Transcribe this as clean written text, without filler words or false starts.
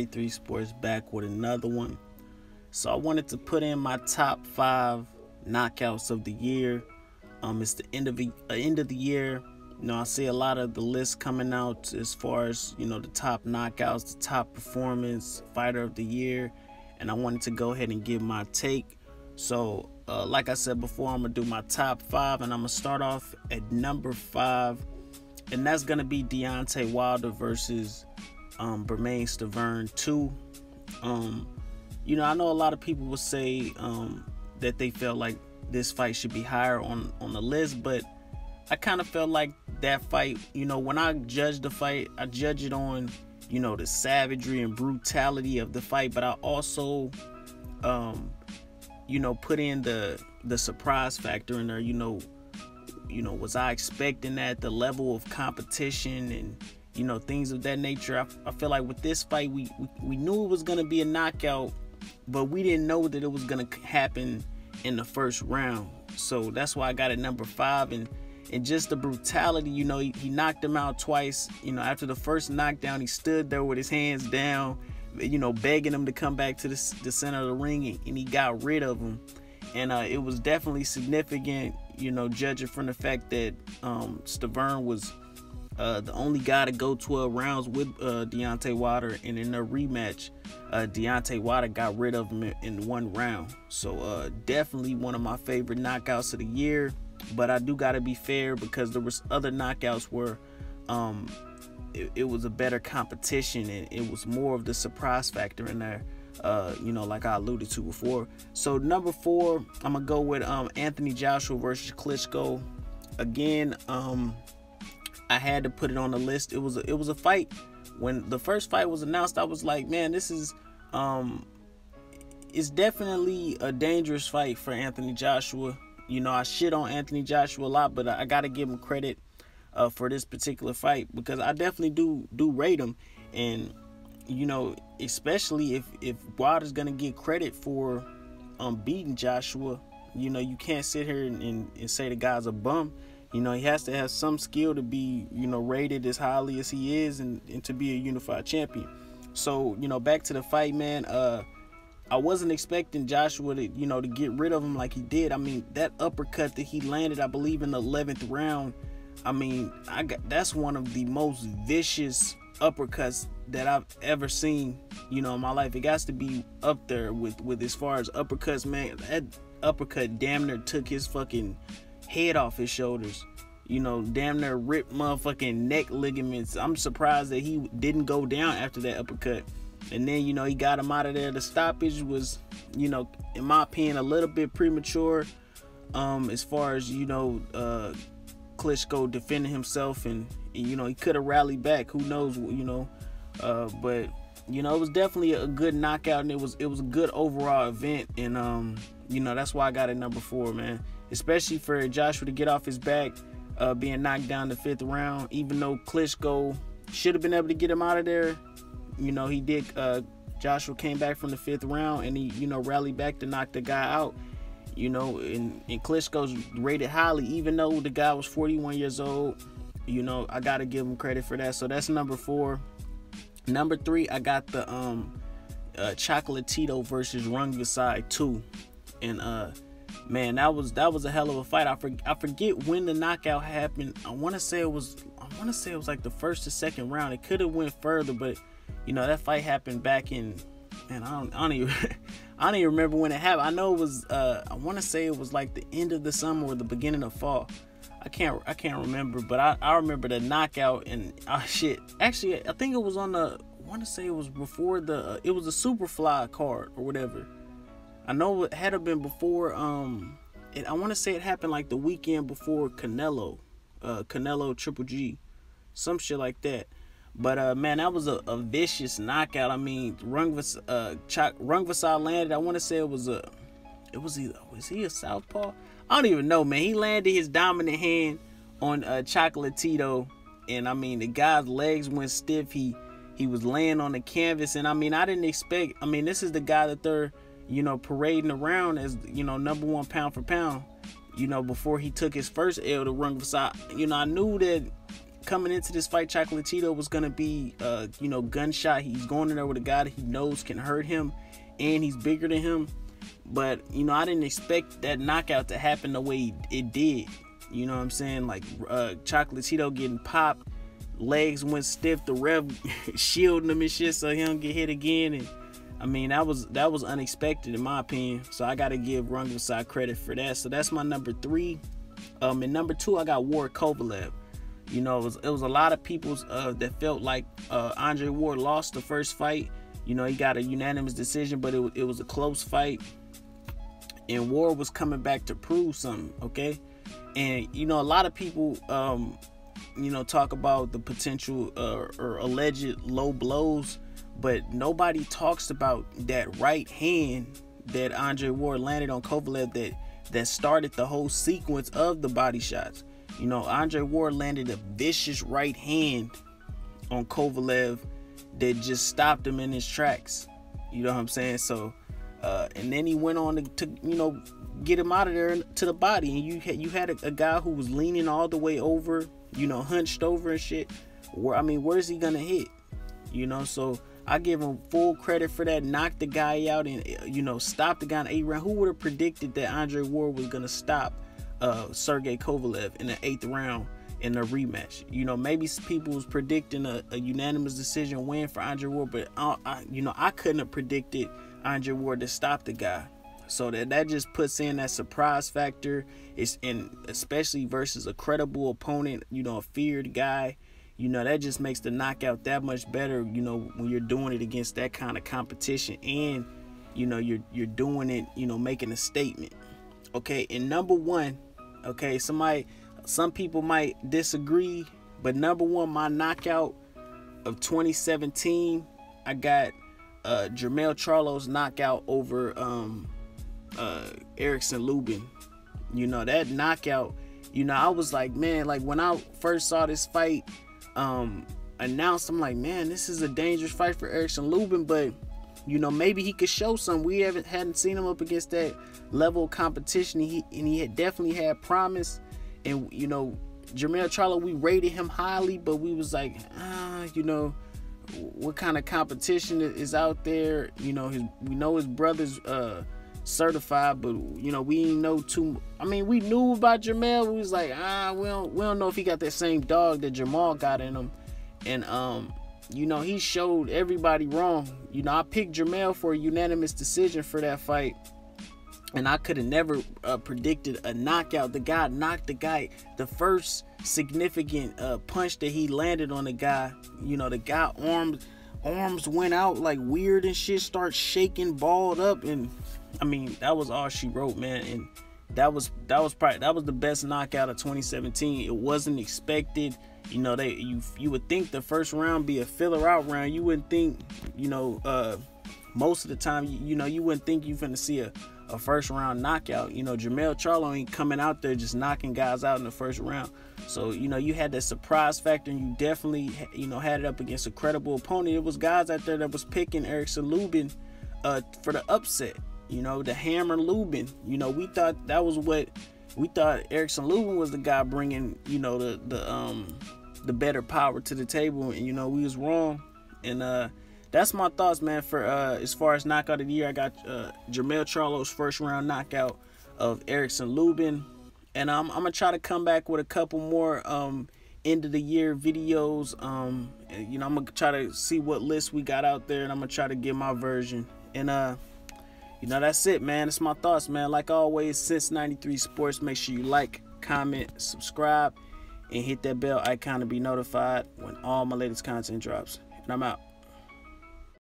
Since93sports back with another one. So I wanted to put in my top 5 knockouts of the year. It's the end of the year. I see a lot of the lists coming out as far as, the top knockouts, the top performance, fighter of the year. And I wanted to go ahead and give my take. So, like I said before, I'm going to do my top 5. And I'm going to start off at number 5. And that's going to be Deontay Wilder versus Bermane Stiverne 2. I know a lot of people will say that they felt like this fight should be higher on the list, but I kind of felt like that fight, when I judge the fight, I judge it on, the savagery and brutality of the fight, but I also, put in the surprise factor in there. Was I expecting that, the level of competition and, things of that nature. I feel like with this fight, we knew it was going to be a knockout, but we didn't know that it was going to happen in the first round. So that's why I got it number 5. And just the brutality, he knocked him out twice. After the first knockdown, he stood there with his hands down, begging him to come back to the center of the ring, and he got rid of him. And it was definitely significant, judging from the fact that Stiverne was the only guy to go 12 rounds with Deontay Wilder, and in their rematch, Deontay Wilder got rid of him in 1 round. So definitely one of my favorite knockouts of the year. But I do gotta be fair, because there was other knockouts where it was a better competition and it was more of the surprise factor in there. Like I alluded to before. So number 4, I'm gonna go with Anthony Joshua versus Klitschko. Again, I had to put it on the list. It was a fight. When the first fight was announced, I was like, man, this is it's definitely a dangerous fight for Anthony Joshua. I shit on Anthony Joshua a lot, but I gotta give him credit for this particular fight, because I definitely do rate him. And especially if Wilder's gonna get credit for beating Joshua, you can't sit here and say the guy's a bum. He has to have some skill to be, rated as highly as he is and to be a unified champion. So, back to the fight, man. I wasn't expecting Joshua to, to get rid of him like he did. I mean, that uppercut that he landed, I believe, in the 11th round. I mean, that's one of the most vicious uppercuts that I've ever seen, in my life. It got to be up there with as far as uppercuts, man. That uppercut damn near took his fucking head off his shoulders. Damn near ripped motherfucking neck ligaments. I'm surprised that he didn't go down after that uppercut. And then, he got him out of there. The stoppage was, in my opinion, a little bit premature. As far as, Klitschko defending himself, and he could have rallied back. Who knows, but it was definitely a good knockout, and it was a good overall event. And that's why I got it number 4, man. Especially for Joshua to get off his back, being knocked down the 5th round, even though Klitschko should have been able to get him out of there. He did. Joshua came back from the 5th round, and he, rallied back to knock the guy out. And Klitschko's rated highly, even though the guy was 41 years old. I gotta give him credit for that. So that's number 4. Number 3, I got the Chocolatito versus Rungvisai 2, and man, that was a hell of a fight. I forget when the knockout happened. I want to say it was like the 1st or 2nd round. It could have went further, but that fight happened back in, man, I don't even remember when it happened. I know it was I want to say it was like the end of the summer or the beginning of fall. I can't remember, but I remember the knockout. And shit, actually I think it was on the, I want to say it was before it was a Superfly card or whatever. I know it had to been before. I want to say it happened like the weekend before Canelo Triple G, some shit like that. But man, that was a vicious knockout. I mean, Rungvisai landed. I want to say was he a southpaw? I don't even know, man. He landed his dominant hand on Chocolatito, and I mean, the guy's legs went stiff. He was laying on the canvas, and I mean, I didn't expect. I mean, this is the guy that they're parading around as number 1 pound for pound. Before he took his first L to Rungvisai. I knew that coming into this fight, Chocolatito was gonna be, you know, gunshot. He's going in there with a guy that he knows can hurt him, and he's bigger than him. But you know, I didn't expect that knockout to happen the way it did. You know what I'm saying? Like Chocolatito getting popped, legs went stiff, the ref shielding him and shit so he don't get hit again. And I mean, that was unexpected in my opinion. So I gotta give Rungvisai credit for that. So that's my number 3. And number 2, I got Ward Kovalev. You know, it was a lot of people that felt like Andre Ward lost the first fight. You know, he got a unanimous decision, but it was a close fight. And Ward was coming back to prove something, okay? And, you know, a lot of people, you know, talk about the potential or alleged low blows, but nobody talks about that right hand that Andre Ward landed on Kovalev that started the whole sequence of the body shots. You know, Andre Ward landed a vicious right hand on Kovalev that just stopped him in his tracks. You know what I'm saying? So, and then he went on to you know, get him out of there to the body. And you had a guy who was leaning all the way over, you know, hunched over and shit. Where's he gonna hit? You know, so I give him full credit for that. Knocked the guy out and, you know, stopped the guy in the 8th round. Who would have predicted that Andre Ward was gonna stop Sergey Kovalev in the 8th round in a rematch? You know, maybe people was predicting a unanimous decision win for Andre Ward, but you know, I couldn't have predicted Andre Ward to stop the guy. So that just puts in that surprise factor. It's in, especially versus a credible opponent, you know, a feared guy. You know, that just makes the knockout that much better, you know, when you're doing it against that kind of competition, and you know, you're doing it, you know, making a statement. Okay, and number 1, okay, some people might disagree, but number 1, my knockout of 2017, I got Jermell Charlo's knockout over Erickson Lubin. You know, that knockout, you know, I was like, man, like when I first saw this fight announced, I'm like, man, this is a dangerous fight for Erickson Lubin, but you know, maybe he could show some. We hadn't seen him up against that level of competition. He had definitely had promise. And you know, Jermell Charlo, we rated him highly, but we was like, you know, what kind of competition is out there? You know, we know his brother's certified, but you know, we didn't know too. I mean, we knew about Jermell. We was like, we don't know if he got that same dog that Jamal got in him. And you know, he showed everybody wrong. You know, I picked Jermell for a unanimous decision for that fight, and I could have never predicted a knockout. The guy knocked the guy. The first significant punch that he landed on the guy, you know, the guy arms went out like weird and shit, start shaking, balled up, and I mean, that was all she wrote, man. And that was the best knockout of 2017. It wasn't expected. You know, you would think the first round be a filler out round. You wouldn't think, you know, most of the time, you know, you wouldn't think you're finna see a first round knockout. You know, Jermell Charlo ain't coming out there just knocking guys out in the first round. So, you know, you had that surprise factor, and you definitely, you know, had it up against a credible opponent. It was guys out there that was picking Erickson Lubin for the upset. You know, the Hammer Lubin. You know, we thought that was what we thought. Erickson Lubin was the guy bringing, you know, the better power to the table, and you know, we was wrong. And that's my thoughts, man, for as far as knockout of the year. I got Jermell Charlo's first round knockout of Erickson Lubin, and I'm gonna try to come back with a couple more end of the year videos. You know, I'm gonna try to see what list we got out there, and I'm gonna try to get my version. And you know, that's it, man. It's my thoughts, man. Like always, Since93sports, make sure you like, comment, subscribe, and hit that bell icon to be notified when all my latest content drops. And I'm out.